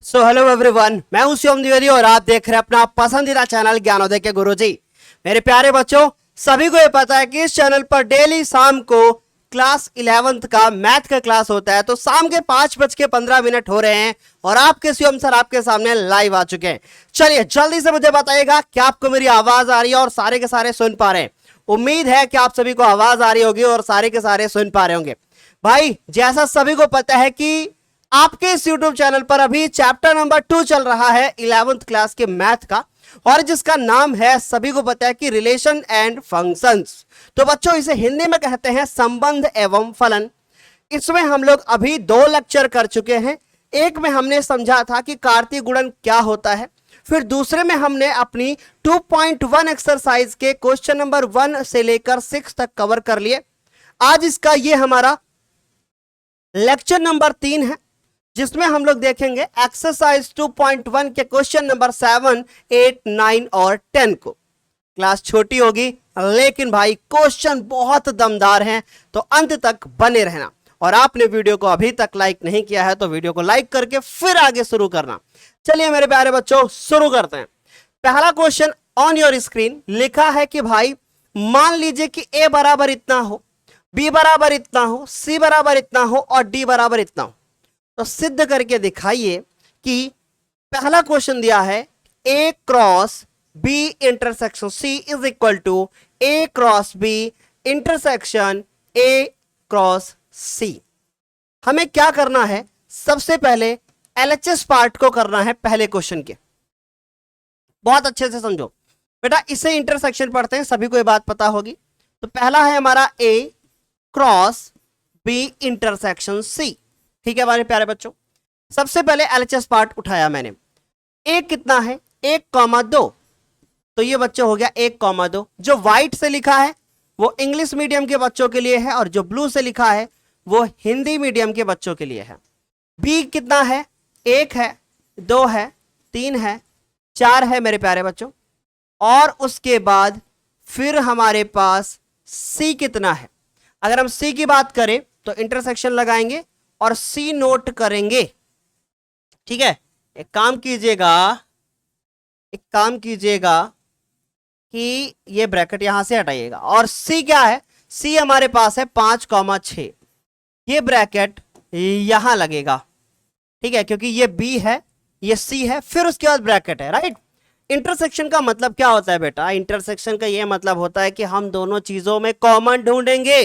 Hello everyone, मैं हूं शिवम द्विवेदी और आप देख रहे हैं अपना पसंदीदा चैनल ज्ञानोदय के गुरुजी। मेरे प्यारे बच्चों, सभी को ये पता है कि इस चैनल पर डेली शाम को क्लास 11th का मैथ का क्लास होता है। तो शाम के 5:15 हो रहे हैं और आपके शिवम सर आपके सामने लाइव आ चुके हैं। चलिए जल्दी से मुझे बताइएगा क्या आपको मेरी आवाज आ रही है और सारे के सारे सुन पा रहे हैं। उम्मीद है कि आप सभी को आवाज आ रही होगी और सारे के सारे सुन पा रहे होंगे। भाई, जैसा सभी को पता है कि आपके इस YouTube चैनल पर अभी चैप्टर नंबर 2 चल रहा है 11th क्लास के मैथ का, और जिसका नाम है, सभी को पता है कि रिलेशन एंड फंक्शंस। तो बच्चों, इसे हिंदी में कहते हैं संबंध एवं फलन। इसमें हम लोग अभी 2 लेक्चर कर चुके हैं। एक में हमने समझा था कि कार्तीय गुणन क्या होता है, फिर दूसरे में हमने अपनी 2.1 एक्सरसाइज के क्वेश्चन नंबर 1 से लेकर 6 तक कवर कर लिए। आज इसका ये हमारा लेक्चर नंबर 3 है, जिसमें हम लोग देखेंगे एक्सरसाइज 2.1 के क्वेश्चन नंबर 7, 8, 9 और 10 को। क्लास छोटी होगी लेकिन भाई क्वेश्चन बहुत दमदार हैं, तो अंत तक बने रहना। और आपने वीडियो को अभी तक लाइक नहीं किया है तो वीडियो को लाइक करके फिर आगे शुरू करना। चलिए मेरे प्यारे बच्चों, शुरू करते हैं। पहला क्वेश्चन ऑन योर स्क्रीन लिखा है कि भाई मान लीजिए कि ए बराबर इतना हो, बी बराबर इतना हो, सी बराबर इतना हो और डी बराबर इतना हो। तो सिद्ध करके दिखाइए कि पहला क्वेश्चन दिया है A cross B intersection C is equal to A cross B intersection A cross C. हमें क्या करना है? सबसे पहले एलएचएस पार्ट को करना है पहले क्वेश्चन के। बहुत अच्छे से समझो बेटा, इसे इंटरसेक्शन पढ़ते हैं, सभी को ये बात पता होगी। तो पहला है हमारा ए क्रॉस बी इंटरसेक्शन सी। ठीक है हमारे प्यारे बच्चों, सबसे पहले एलएचएस पार्ट उठाया मैंने। एक कितना है? 1,2। तो ये बच्चों हो गया 1,2। जो व्हाइट से लिखा है वो इंग्लिश मीडियम के बच्चों के लिए है और जो ब्लू से लिखा है वो हिंदी मीडियम के बच्चों के लिए है। बी कितना है? 1 है, 2 है, 3 है, 4 है मेरे प्यारे बच्चों। और उसके बाद फिर हमारे पास सी कितना है? अगर हम सी की बात करें तो इंटरसेक्शन लगाएंगे और सी नोट करेंगे। ठीक है, एक काम कीजिएगा कि ये ब्रैकेट यहां से हटाइएगा। और सी क्या है? सी हमारे पास है 5,6। ये ब्रैकेट यहां लगेगा। ठीक है, क्योंकि ये बी है, ये सी है, फिर उसके बाद ब्रैकेट है। राइट। इंटरसेक्शन का मतलब क्या होता है बेटा? इंटरसेक्शन का ये मतलब होता है कि हम दोनों चीजों में कॉमन ढूंढेंगे।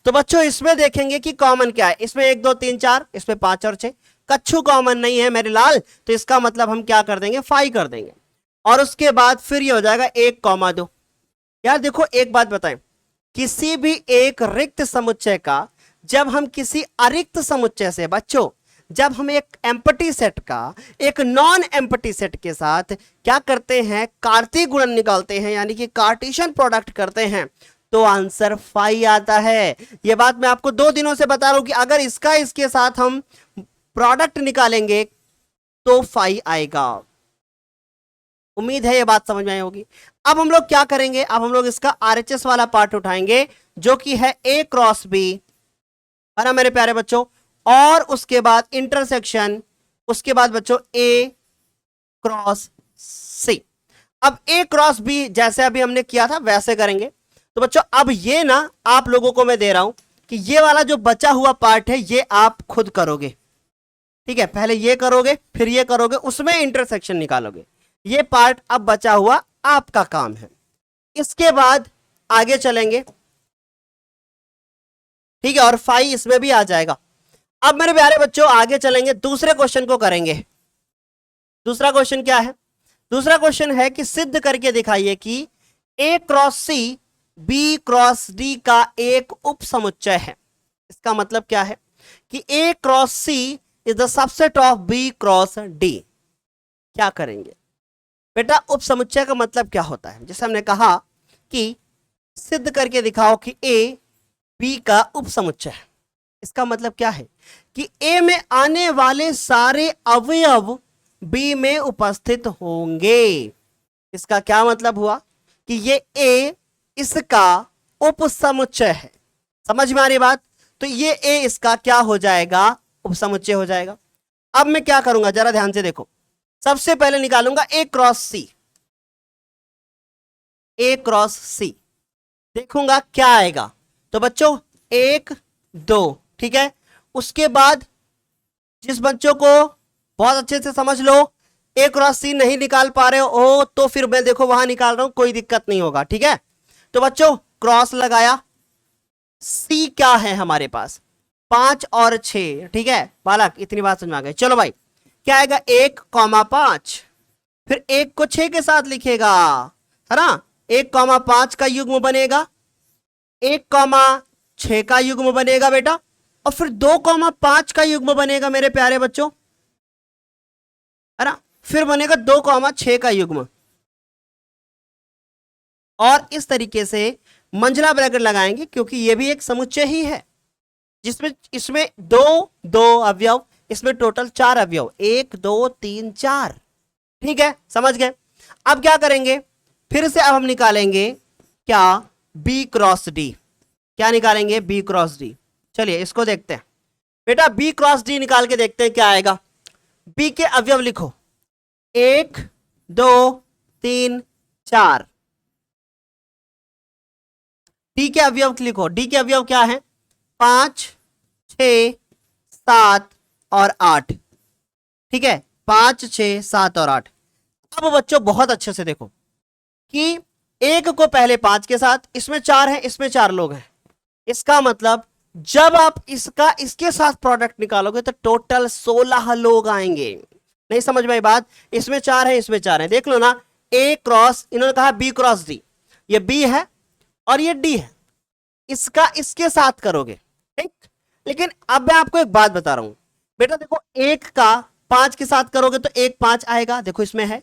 तो बच्चों इसमें देखेंगे कि कॉमन क्या है। इसमें 1, 2, 3, 4, इसमें 5 और 6। कच्छू कॉमन नहीं है मेरे लाल, तो इसका मतलब हम क्या कर देंगे? 5 कर देंगे। और उसके बाद फिर ये हो जाएगा 1,2। यार देखो, एक बात बताएं, किसी भी एक रिक्त समुच्चय का जब हम किसी अरिक्त समुच्चय से, बच्चों जब हम एक एम्प्टी सेट का एक नॉन एम्प्टी सेट के साथ क्या करते हैं? कार्तीय गुणन निकालते हैं, यानी कि कार्टेशियन प्रोडक्ट करते हैं, तो आंसर 5 आता है। यह बात मैं आपको 2 दिनों से बता रहा हूं कि अगर इसका इसके साथ हम प्रोडक्ट निकालेंगे तो 5 आएगा। उम्मीद है यह बात समझ में आई होगी। अब हम लोग क्या करेंगे? अब हम लोग इसका आरएचएस वाला पार्ट उठाएंगे, जो कि है ए क्रॉस बी, है ना मेरे प्यारे बच्चों। और उसके बाद इंटरसेक्शन, उसके बाद बच्चों ए क्रॉस सी। अब ए क्रॉस बी जैसे अभी हमने किया था वैसे करेंगे। तो बच्चों अब ये ना आप लोगों को मैं दे रहा हूं कि ये वाला जो बचा हुआ पार्ट है ये आप खुद करोगे। ठीक है, पहले ये करोगे फिर ये करोगे, उसमें इंटरसेक्शन निकालोगे। ये पार्ट अब बचा हुआ आपका काम है। इसके बाद आगे चलेंगे। ठीक है, और 5 इसमें भी आ जाएगा। अब मेरे प्यारे बच्चों आगे चलेंगे, दूसरे क्वेश्चन को करेंगे। दूसरा क्वेश्चन क्या है? दूसरा क्वेश्चन है कि सिद्ध करके दिखाइए कि A cross C B cross D का एक उप समुच्चय है। इसका मतलब क्या है कि A cross C is the subset of B cross D. क्या करेंगे बेटा? उप समुच्चय का मतलब क्या होता है? जैसे हमने कहा कि सिद्ध करके दिखाओ कि ए बी का उप समुच्चय है। इसका मतलब क्या है कि ए में आने वाले सारे अवयव बी में उपस्थित होंगे। इसका क्या मतलब हुआ कि ये ए इसका उपसमुच्चय है। समझ में आ रही बात? तो ये ए इसका क्या हो जाएगा? उपसमुच्चय हो जाएगा। अब मैं क्या करूंगा जरा ध्यान से देखो, सबसे पहले निकालूंगा ए क्रॉस सी, ए क्रॉस सी, देखूंगा क्या आएगा। तो बच्चों 1 2, ठीक है। उसके बाद जिस बच्चों को बहुत अच्छे से समझ लो, ए क्रॉस सी नहीं निकाल पा रहे हो तो फिर मैं देखो वहां निकाल रहा हूं, कोई दिक्कत नहीं होगा, ठीक है। तो बच्चों क्रॉस लगाया, सी क्या है हमारे पास 5 और 6, ठीक है। बालक इतनी बात समझ में आ गई। चलो भाई क्या आएगा 1,5, फिर 1 को 6 के साथ लिखेगा, है ना। 1,5 का युग्म बनेगा, 1,6 का युग्म बनेगा बेटा, और फिर 2,5 का युग्म बनेगा मेरे प्यारे बच्चों, है ना। फिर बनेगा 2,6 का युग्म, और इस तरीके से मंझला ब्रैकेट लगाएंगे क्योंकि ये भी एक समुच्चय ही है जिसमें इसमें दो दो अवयव, इसमें टोटल 4 अवयव, 1 2 3 4, ठीक है, समझ गए। अब क्या करेंगे, फिर से अब हम निकालेंगे क्या, बी क्रॉस डी। क्या निकालेंगे, बी क्रॉस डी। चलिए इसको देखते हैं बेटा, बी क्रॉस डी निकाल के देखते हैं क्या आएगा। बी के अवयव लिखो, 1 2 3 4। डी के अवयव लिखो, डी के अवयव क्या है, 5 6 7 और 8, ठीक है, 5 6 7 और 8। अब बच्चों बहुत अच्छे से देखो कि 1 को पहले 5 के साथ, इसमें 4 है, इसमें 4 लोग हैं, इसका मतलब जब आप इसका इसके साथ प्रोडक्ट निकालोगे तो टोटल 16 लोग आएंगे। नहीं समझ में आई बात, इसमें 4 है, इसमें 4 है, देख लो ना, ए क्रॉस, इन्होंने कहा बी क्रॉस डी, ये बी है और ये डी है, इसका इसके साथ करोगे, ठीक। लेकिन अब मैं आपको एक बात बता रहा हूं बेटा, देखो 1 का 5 के साथ करोगे तो 1 5 आएगा, देखो इसमें है।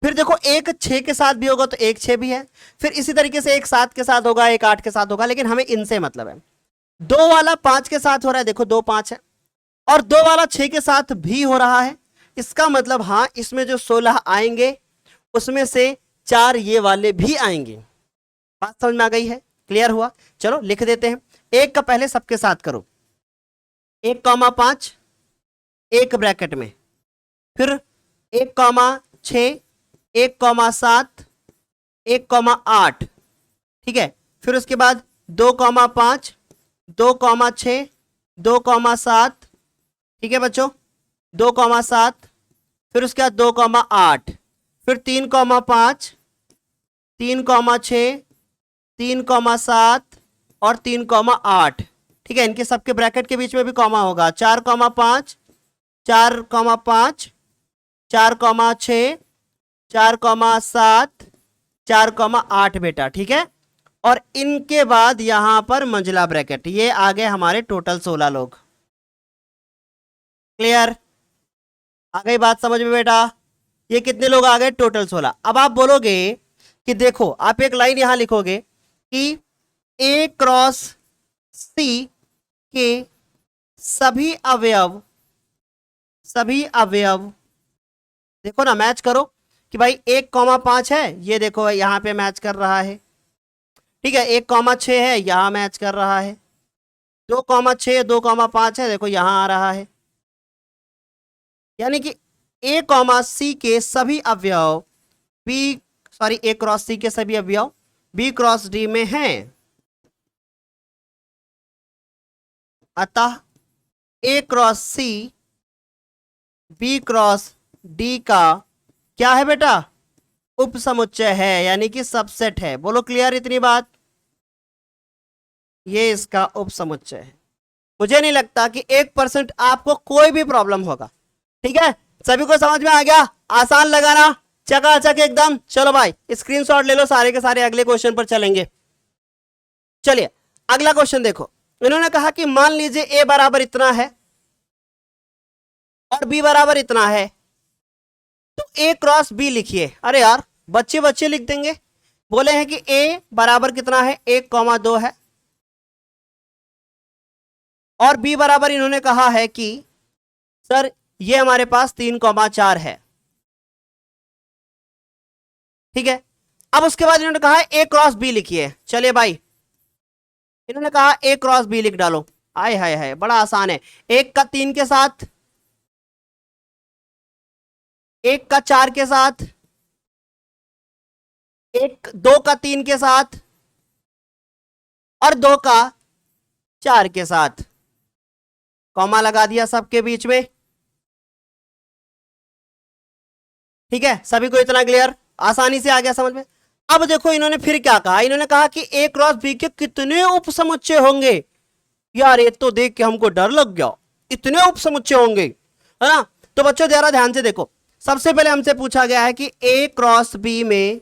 फिर देखो 1 6 के साथ भी होगा तो 1 6 भी है, फिर इसी तरीके से 1 7 के साथ होगा, 1 8 के साथ होगा, लेकिन हमें इनसे मतलब है। 2 वाला 5 के साथ हो रहा है, देखो 2 5 है, और 2 वाला 6 के साथ भी हो रहा है, इसका मतलब हाँ इसमें जो 16 आएंगे उसमें से 4 ये वाले भी आएंगे। बात समझ में आ गई है, क्लियर हुआ। चलो लिख देते हैं, 1 का पहले सबके साथ करो, 1,5 एक ब्रैकेट में, फिर 1,6 1,7 1,8, ठीक है। फिर उसके बाद 2,5 2,6 2,7, ठीक है बच्चों, 2,7, फिर उसके बाद 2,8, फिर 3,5 3,6 3,7 और 3,8, ठीक है। इनके सबके ब्रैकेट के बीच में भी कॉमा होगा, 4,5 4,5 4,6 4,7 4,8 बेटा, ठीक है। और इनके बाद यहां पर मंझला ब्रैकेट, ये आ गए हमारे टोटल 16 लोग। क्लियर, आ गई बात समझ में बेटा, ये कितने लोग आ गए, टोटल 16। अब आप बोलोगे कि देखो, आप एक लाइन यहां लिखोगे कि ए क्रॉस सी के सभी अवयव देखो ना, मैच करो कि भाई 1,5 है, ये देखो यहां पे मैच कर रहा है, ठीक है। 1,6 है, यहां मैच कर रहा है, 2,6 2,5 है, देखो यहां आ रहा है। यानी कि ए सी के सभी अवयव ए क्रॉस सी के सभी अवयव बी क्रॉस डी में हैं, अतः A cross C B cross D का क्या है बेटा, उपसमुच्चय है, यानी कि सबसेट है। बोलो क्लियर इतनी बात, ये इसका उपसमुच्चय है। मुझे नहीं लगता कि 1% आपको कोई भी प्रॉब्लम होगा, ठीक है। सभी को समझ में आ गया, आसान लगाना, चकाचक एकदम। चलो भाई स्क्रीनशॉट ले लो सारे के सारे, अगले क्वेश्चन पर चलेंगे। चलिए अगला क्वेश्चन देखो, इन्होंने कहा कि मान लीजिए ए बराबर इतना है और बी बराबर इतना है, तो ए क्रॉस बी लिखिए। अरे यार बच्चे बच्चे लिख देंगे, बोले हैं कि ए बराबर कितना है, 1,2 है, और बी बराबर इन्होंने कहा है कि सर ये हमारे पास 3,4 है, ठीक है। अब उसके बाद इन्होंने कहा ए क्रॉस बी लिखिए। चलिए भाई इन्होंने कहा ए क्रॉस बी लिख डालो, आय हाय हाय बड़ा आसान है, 1 का 3 के साथ 1 का 4 के साथ, 2 का 3 के साथ और 2 का 4 के साथ। कॉमा लगा दिया सबके बीच में। ठीक है, सभी को इतना क्लियर, आसानी से आ गया समझ में। अब देखो इन्होंने फिर क्या कहा, इन्होंने कहा कि ए क्रॉस बी के कितने उपसमुच्चय होंगे। यार ये तो देख के हमको डर लग गया, इतने उपसमुच्चय होंगे, है ना। तो बच्चों जरा ध्यान से देखो, सबसे पहले हमसे पूछा गया है कि ए क्रॉस बी में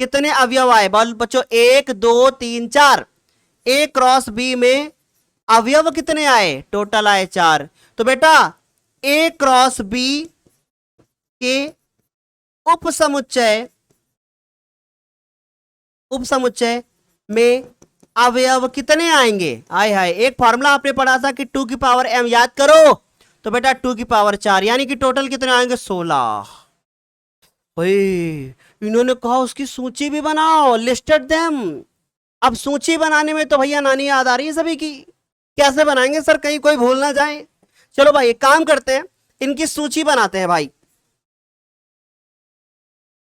कितने अवयव आए। बोल बच्चों, 1 2 3 4। ए क्रॉस बी में अवयव कितने आए, टोटल आए 4। तो बेटा ए क्रॉस बी के उपसमुच्चय में अवयव कितने आएंगे। आए हाय, एक फॉर्मूला आपने पढ़ा था कि 2 की पावर m, याद करो। तो बेटा 2 की पावर 4, यानी कि टोटल कितने आएंगे, 16। इन्होंने कहा उसकी सूची भी बनाओ, लिस्टेड देम। अब सूची बनाने में तो भैया नानी याद आ रही है सभी की। कैसे बनाएंगे सर, कहीं कोई भूल ना जाए। चलो भाई एक काम करते हैं, इनकी सूची बनाते हैं भाई,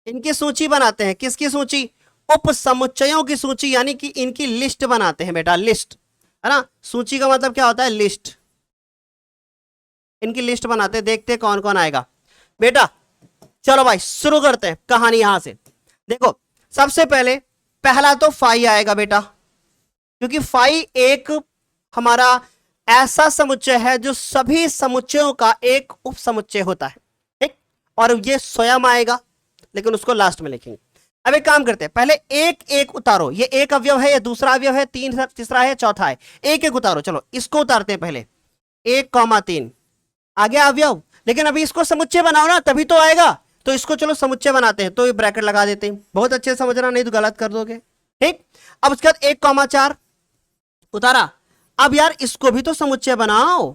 इनकी सूची बनाते हैं। किसकी सूची, उपसमुच्चयों की सूची, यानी कि इनकी लिस्ट बनाते हैं बेटा, लिस्ट, है ना। सूची का मतलब क्या होता है, लिस्ट। इनकी लिस्ट बनाते हैं, देखते हैं कौन कौन आएगा बेटा। चलो भाई शुरू करते हैं कहानी यहां से। देखो सबसे पहले पहला तो फाई आएगा बेटा, क्योंकि फाई एक हमारा ऐसा समुच्चय है जो सभी समुच्चयों का एक उपसमुच्चय होता है, ठीक। और ये स्वयं आएगा, लेकिन उसको लास्ट में लिखेंगे। अब एक काम करते हैं, पहले एक एक उतारो। ये एक अवयव है, ये दूसरा अवयव है, तीसरा है, चौथा है। एक एक उतारो, चलो इसको उतारते हैं पहले। 1,3 आ गया अवयव, लेकिन अभी इसको समुच्चय बनाओ ना, तभी तो आएगा। तो इसको चलो समुच्चय बनाते हैं, तो ये ब्रैकेट लगा देते हैं। बहुत अच्छे से समझना, नहीं तो गलत कर दोगे, ठीक। अब उसके बाद 1,4 उतारा। अब यार इसको भी तो समुच्चय बनाओ।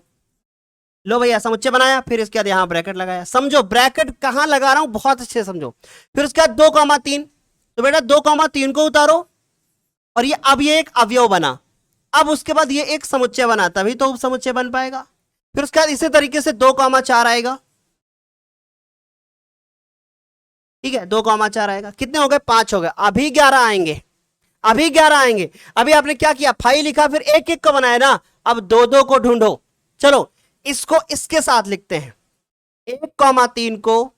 लो भैया समुच्चय बनाया, फिर इसके बाद यहां ब्रैकेट लगाया। समझो ब्रैकेट कहां लगा रहा हूं, बहुत अच्छे से समझो। फिर उसके बाद 2,3, तो बेटा 2,3 को उतारो, और ये अब ये एक अवयव बना। अब उसके बाद ये एक समुच्चय बना, तभी तो उपसमुच्चय बन पाएगा। फिर उसके बाद इसी तरीके से 2,4 आएगा, ठीक है। 2,4 आएगा, कितने हो गए, 5 हो गए। अभी 11 आएंगे, अभी 11 आएंगे। अभी आपने क्या किया, फाइव लिखा, फिर एक एक को बनाया ना। अब 2 को ढूंढो। चलो इसको इसके साथ लिखते हैं, 1,3 को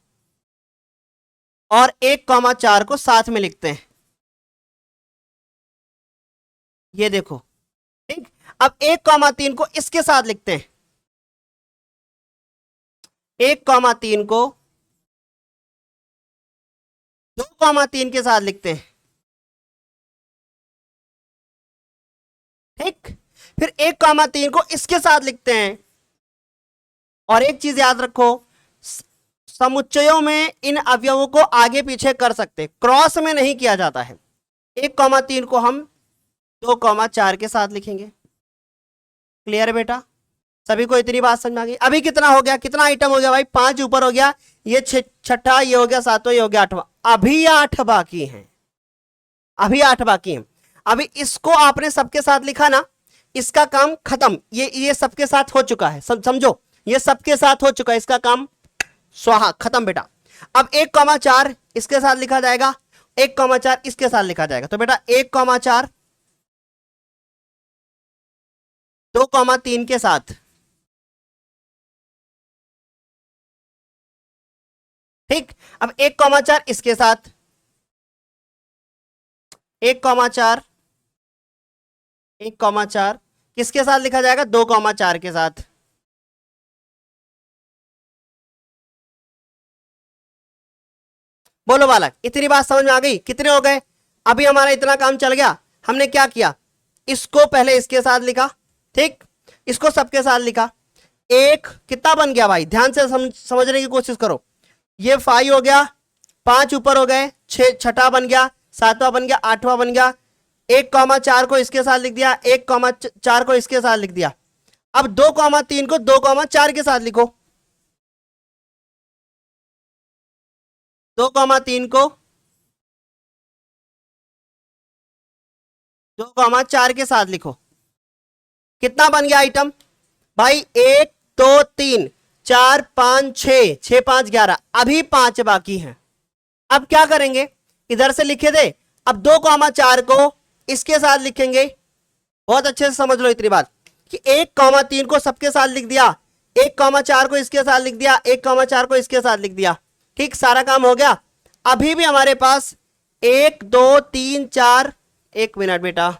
और 1,4 को साथ में लिखते हैं। ये देखो, ठीक। अब 1,3 को इसके साथ लिखते हैं, 1,3 को 2,3 के साथ लिखते हैं, ठीक। फिर 1,3 को इसके साथ लिखते हैं। और एक चीज याद रखो, समुच्चयों में इन अवयवों को आगे पीछे कर सकते, क्रॉस में नहीं किया जाता है। 1,3 को हम 2,4 के साथ लिखेंगे। क्लियर है बेटा, सभी को इतनी बात समझ में आ गई। अभी कितना हो गया, कितना आइटम हो गया भाई, 5 ऊपर हो गया, ये छठा, ये हो गया 7वां, ये हो गया 8वां। अभी 8 बाकी हैं, अभी 8 बाकी हैं। अभी इसको आपने सबके साथ लिखा ना, इसका काम खत्म। ये सबके साथ हो चुका है, समझो, ये सबके साथ हो चुका है, इसका काम स्वाहा, खत्म बेटा। अब 1,4 इसके साथ लिखा जाएगा, 1,4 इसके साथ लिखा जाएगा। तो बेटा 1,4 2,3 के साथ, ठीक। अब 1,4 इसके साथ, 1,4 1,4 किसके साथ लिखा जाएगा, 2,4 के साथ। बोलो बालक, इतनी बात समझ में आ गई, कितने हो गए। अभी हमारा इतना काम चल गया, हमने क्या किया, इसको पहले इसके साथ लिखा, ठीक। इसको सबके साथ लिखा। एक कितना बन गया भाई, ध्यान से समझने की कोशिश करो। ये 5 हो गया, 5 ऊपर हो गए, 6 बन गया, 7वां बन गया, 8वां बन गया। 1,4 को इसके साथ लिख दिया, 1,4 को इसके साथ लिख दिया। अब 2,3 को 2,4 के साथ लिखो, 2,3 को 2,4 के साथ लिखो। कितना बन गया आइटम भाई, 1 2 3 4 5 6, 6 5 11, अभी 5 बाकी हैं। अब क्या करेंगे, इधर से लिखे थे, अब 2,4 को इसके साथ लिखेंगे। बहुत अच्छे से समझ लो इतनी बात कि 1,3 को सबके साथ लिख दिया, 1,4 को इसके साथ लिख दिया, 1,4 को इसके साथ लिख दिया। ठीक, सारा काम हो गया। अभी भी हमारे पास 1 2 3 4, 1 मिनट बेटा,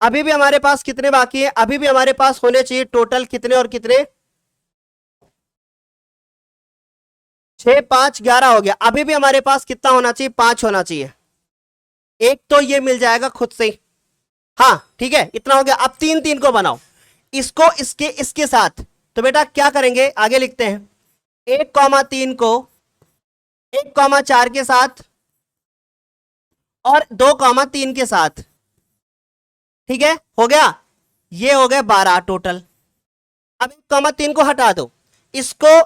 अभी भी हमारे पास कितने बाकी है, अभी भी हमारे पास होने चाहिए टोटल कितने और कितने, 6 5 11 हो गया। अभी भी हमारे पास कितना होना चाहिए, 5 होना चाहिए। एक तो ये मिल जाएगा खुद से ही। हाँ ठीक है, इतना हो गया। अब 3 3 को बनाओ, इसको इसके इसके साथ। तो बेटा क्या करेंगे, आगे लिखते हैं, 1,3 को 1,4 के साथ और 2,3 के साथ। ठीक है, हो गया, ये हो गए 12 टोटल। अब 1,3 को हटा दो, इसको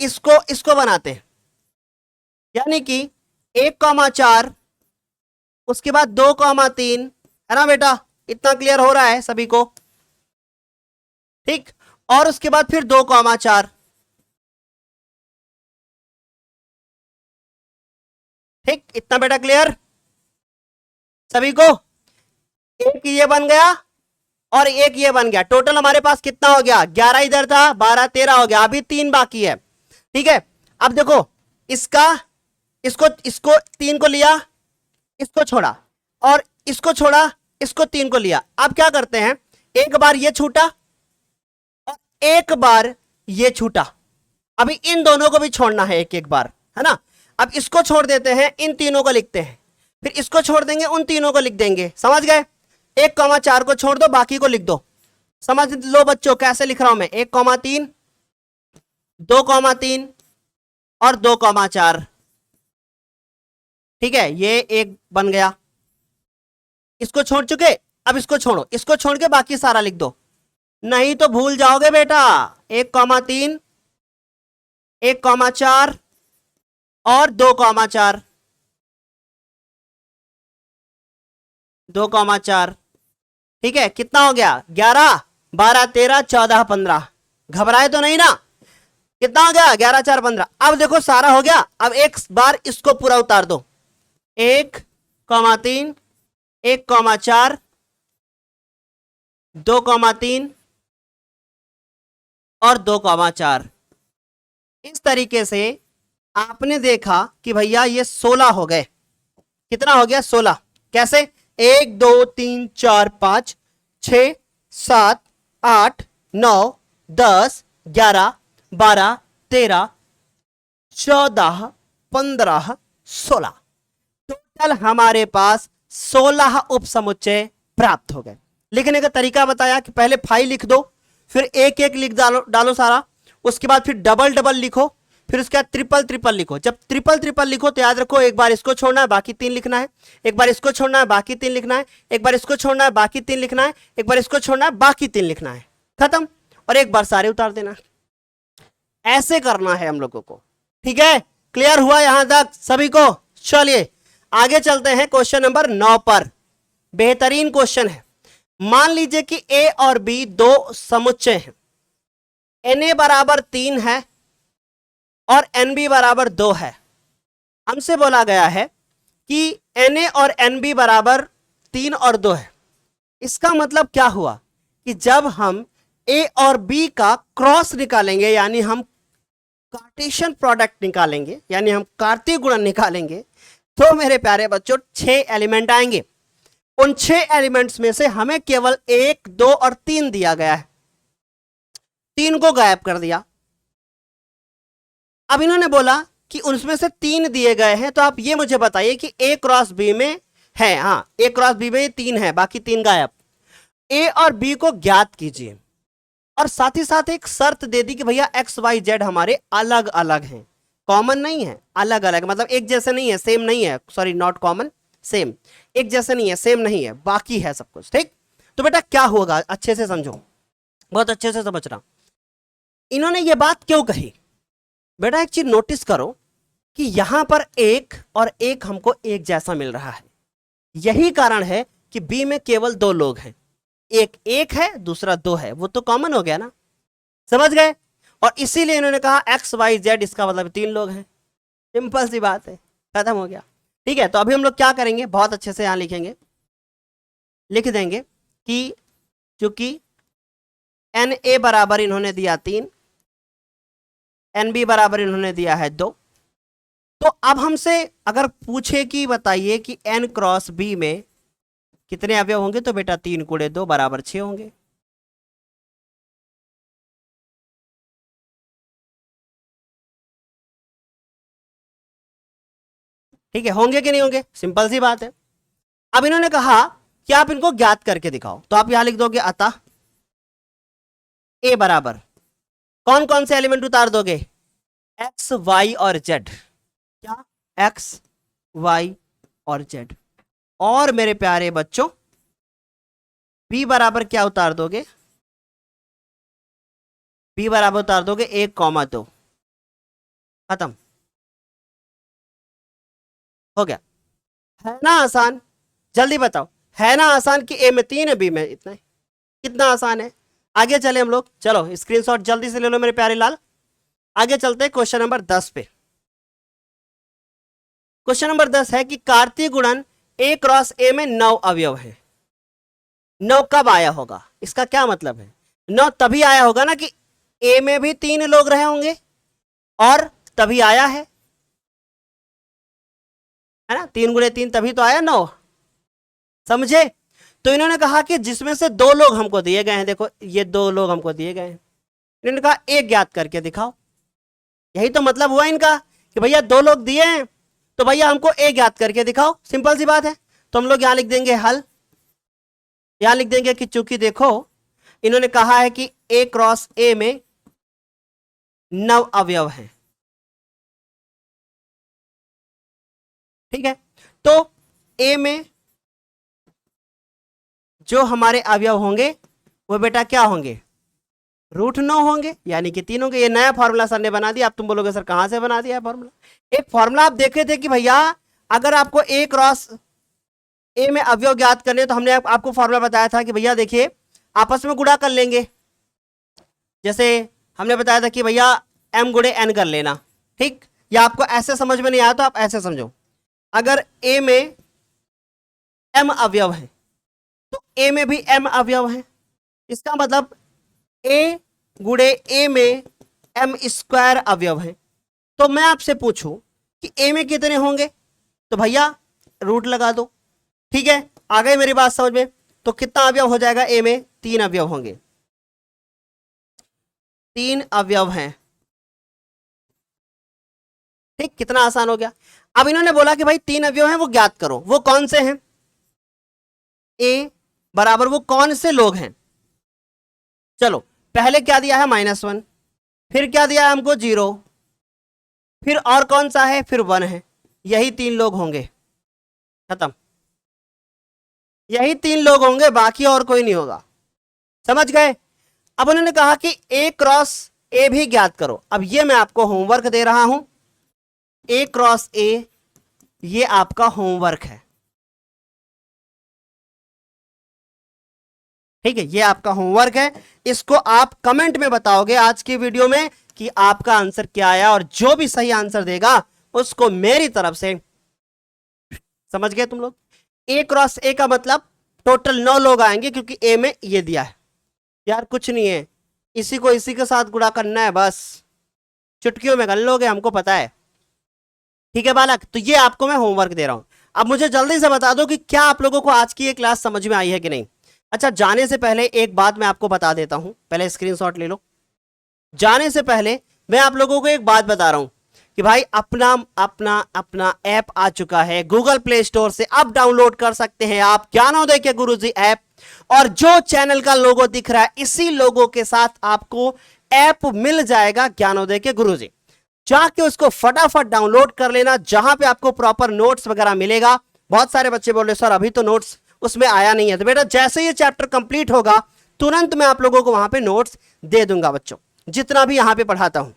इसको इसको बनाते हैं, यानी कि 1,4 उसके बाद 2,3, है ना बेटा, इतना क्लियर हो रहा है सभी को। ठीक, और उसके बाद फिर 2,4। ठीक, इतना बेटा क्लियर सभी को। एक ये बन गया और एक ये बन गया, टोटल हमारे पास कितना हो गया, 11 इधर था, 12 13 हो गया। अभी 3 बाकी है। ठीक है, अब देखो इसका, इसको इसको 3 को लिया, इसको छोड़ा, और इसको छोड़ा, इसको 3 को लिया। अब क्या करते हैं, एक बार ये छूटा और एक बार ये छूटा। अभी इन दोनों को भी छोड़ना है एक एक बार, है ना। अब इसको छोड़ देते हैं, इन तीनों को लिखते हैं, फिर इसको छोड़ देंगे, उन तीनों को लिख देंगे। समझ गए, 1,4 को छोड़ दो, बाकी को लिख दो। समझ लो बच्चों कैसे लिख रहा हूं मैं, 1,3 2,3 और 2,4। ठीक है, ये एक बन गया, इसको छोड़ चुके। अब इसको छोड़ो, इसको छोड़ के बाकी सारा लिख दो, नहीं तो भूल जाओगे बेटा। 1,3 1,4 और 2,4, 2,4। ठीक है, कितना हो गया, 11 12 13 14 15। घबराए तो नहीं ना, कितना हो गया, 11 4 15। अब देखो सारा हो गया। अब एक बार इसको पूरा उतार दो, 1,3 1,4 2,3 और 2,4। इस तरीके से आपने देखा कि भैया ये 16 हो गए। कितना हो गया, 16। कैसे, 1 2 3 4 5 6 7 8 9 10 11 12 13 14 15 16। टोटल हमारे पास 16 उपसमुच्चय प्राप्त हो गए। लिखने का तरीका बताया कि पहले फाइव लिख दो, फिर एक एक लिख डालो सारा, उसके बाद फिर डबल डबल लिखो, फिर उसके बाद ट्रिपल ट्रिपल लिखो। जब ट्रिपल ट्रिपल लिखो तो याद रखो, एक बार इसको छोड़ना है बाकी 3 लिखना है, एक बार इसको छोड़ना है बाकी 3 लिखना है, एक बार इसको छोड़ना है बाकी 3 लिखना है, एक बार इसको छोड़ना है बाकी 3 लिखना है, खत्म। और एक बार सारे उतार देना। ऐसे करना है हम लोगों को। ठीक है, क्लियर हुआ यहां तक सभी को। चलिए आगे चलते हैं क्वेश्चन नंबर 9 पर। बेहतरीन क्वेश्चन है। मान लीजिए कि ए और बी दो समुच्चय हैं, Na बराबर 3 है और Nb बराबर 2 है। हमसे बोला गया है कि Na और Nb बराबर 3 और 2 है। इसका मतलब क्या हुआ कि जब हम A और B का क्रॉस निकालेंगे, यानी हम कार्टेशियन प्रोडक्ट निकालेंगे, यानी हम कार्तीय गुणन निकालेंगे, तो मेरे प्यारे बच्चों 6 एलिमेंट आएंगे। उन 6 एलिमेंट्स में से हमें केवल 1 2 और 3 दिया गया है, 3 को गायब कर दिया। अब इन्होंने बोला कि उनमें से 3 दिए गए हैं, तो आप ये मुझे बताइए कि A क्रॉस B में है, हाँ A क्रॉस B में 3 है, बाकी 3 गायब। A और B को ज्ञात कीजिए, और साथ ही साथ एक शर्त दे दी कि भैया XYZ हमारे अलग अलग हैं, कॉमन नहीं है, अलग अलग, मतलब एक जैसे नहीं है, सेम नहीं है, सॉरी नॉट कॉमन, सेम, एक जैसे नहीं है, सेम नहीं है, बाकी है सब कुछ। ठीक, तो बेटा क्या होगा, अच्छे से समझो, बहुत अच्छे से समझना। इन्होंने ये बात क्यों कही, बेटा एक चीज नोटिस करो कि यहां पर एक और एक हमको एक जैसा मिल रहा है। यही कारण है कि बी में केवल दो लोग हैं, एक एक है दूसरा दो है, वो तो कॉमन हो गया ना, समझ गए। और इसीलिए इन्होंने कहा एक्स वाई जेड, इसका मतलब तीन लोग हैं। सिंपल सी बात है, खत्म हो गया। ठीक है, तो अभी हम लोग क्या करेंगे, बहुत अच्छे से यहां लिखेंगे, लिख देंगे कि चूंकि एन ए बराबर इन्होंने दिया 3, एन बी बराबर इन्होंने दिया है 2, तो अब हमसे अगर पूछे कि बताइए कि एन क्रॉस बी में कितने अवयव होंगे, तो बेटा 3 गुणे 2 बराबर 6 होंगे। ठीक है, होंगे कि नहीं होंगे, सिंपल सी बात है। अब इन्होंने कहा कि आप इनको ज्ञात करके दिखाओ, तो आप यहां लिख दोगे अतः ए बराबर कौन कौन से एलिमेंट उतार दोगे, एक्स वाई और जेड। क्या, एक्स वाई और जेड। और मेरे प्यारे बच्चों बी बराबर क्या उतार दोगे, बी बराबर उतार दोगे 1,2। खत्म हो गया। है ना आसान, जल्दी बताओ, है ना आसान कि ए में 3 है बी में इतना है, कितना आसान है। आगे चले हम लोग, चलो स्क्रीनशॉट जल्दी से ले लो मेरे प्यारे लाल। आगे चलते हैं क्वेश्चन नंबर 10 पे। क्वेश्चन नंबर 10 है कि कार्तीय गुणन ए क्रॉस ए में 9 अवयव है। 9 कब आया होगा, इसका क्या मतलब है, 9 तभी आया होगा ना कि ए में भी 3 लोग रहे होंगे और तभी आया है ना, 3 गुणे 3 तभी तो आया 9, समझे। तो इन्होंने कहा कि जिसमें से 2 लोग हमको दिए गए हैं, देखो ये 2 लोग हमको दिए गए हैं, इन्होंने कहा एक ज्ञात करके दिखाओ। यही तो मतलब हुआ इनका कि भैया 2 लोग दिए हैं तो भैया हमको ए ज्ञात करके दिखाओ, सिंपल सी बात है। तो हम लोग यहां लिख देंगे हल, यहां लिख देंगे कि चूंकि देखो इन्होंने कहा है कि ए क्रॉस ए में 9 अवयव हैं, ठीक है। तो ए में जो हमारे अवयव होंगे वो बेटा क्या होंगे, √9 होंगे, यानी कि 3 होंगे। ये नया फॉर्मूला सर ने बना दिया। आप तुम बोलोगे सर कहां से बना दिया है फॉर्मूला, एक फॉर्मूला आप देखे थे कि भैया अगर आपको ए क्रॉस ए में अवयव ज्ञात करने, तो हमने आपको फॉर्मूला बताया था कि भैया देखिए आपस में गुणा कर लेंगे। जैसे हमने बताया था कि भैया m गुणे n कर लेना, ठीक। या आपको ऐसे समझ में नहीं आया तो आप ऐसे समझो, अगर a में m अवयव है तो a में भी m अवयव है, इसका मतलब a गुणे a में m² अवयव है। तो मैं आपसे पूछूं कि a में कितने होंगे, तो भैया रूट लगा दो, ठीक है। आ गई मेरी बात समझ में। तो कितना अवयव हो जाएगा, a में 3 अवयव होंगे, 3 अवयव हैं, ठीक। कितना आसान हो गया। अब इन्होंने बोला कि भाई 3 अवयव हैं वो ज्ञात करो, वो कौन से हैं, a बराबर वो कौन से लोग हैं। चलो पहले क्या दिया है -1, फिर क्या दिया है हमको 0, फिर और कौन सा है, फिर 1 है, यही 3 लोग होंगे, खत्म। यही 3 लोग होंगे, बाकी और कोई नहीं होगा, समझ गए। अब उन्होंने कहा कि ए क्रॉस ए भी ज्ञात करो। अब ये मैं आपको होमवर्क दे रहा हूं, ए क्रॉस ए ये आपका होमवर्क है, ठीक है। ये आपका होमवर्क है, इसको आप कमेंट में बताओगे आज की वीडियो में कि आपका आंसर क्या आया, और जो भी सही आंसर देगा उसको मेरी तरफ से, समझ गए तुम लोग। ए क्रॉस ए का मतलब टोटल 9 लोग आएंगे, क्योंकि ए में ये दिया है यार, कुछ नहीं है, इसी को इसी के साथ गुणा करना है, बस चुटकियों में कर लोगे, हमको पता है, ठीक है बालक। तो ये आपको मैं होमवर्क दे रहा हूं। अब मुझे जल्दी से बता दो कि क्या आप लोगों को आज की ये क्लास समझ में आई है कि नहीं। अच्छा, जाने से पहले एक बात मैं आपको बता देता हूं, पहले स्क्रीनशॉट ले लो। जाने से पहले मैं आप लोगों को एक बात बता रहा हूं कि भाई अपना अपना अपना ऐप आ चुका है गूगल प्ले स्टोर से, आप डाउनलोड कर सकते हैं आप ज्ञानोदय के गुरुजी ऐप। और जो चैनल का लोगो दिख रहा है इसी लोगो के साथ आपको ऐप मिल जाएगा ज्ञानोदय के गुरुजी। जाके उसको फटाफट डाउनलोड कर लेना, जहां पे आपको प्रॉपर नोट्स वगैरह मिलेगा। बहुत सारे बच्चे बोल रहे सर अभी तो नोट्स उसमें आया नहीं है, तो बेटा जैसे ये चैप्टर कंप्लीट होगा तुरंत मैं आप लोगों को वहां पे नोट्स दे दूंगा बच्चों, जितना भी यहां पे पढ़ाता हूं,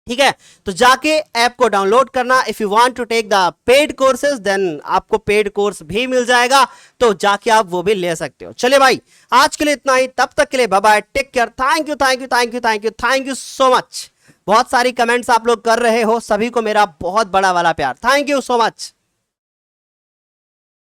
ठीक है, तो जाके ऐप को डाउनलोड करना। If you want to take the paid courses then आपको पेड कोर्स भी मिल जाएगा, तो जाके आप वो भी ले सकते हो। चलिए भाई, आज के लिए इतना ही, तब तक के लिए bye bye, take care, thank you thank you thank you thank you thank you so much. बहुत सारी कमेंट्स आप लोग कर रहे हो, सभी को मेरा बहुत बड़ा वाला प्यार, थैंक यू सो मच।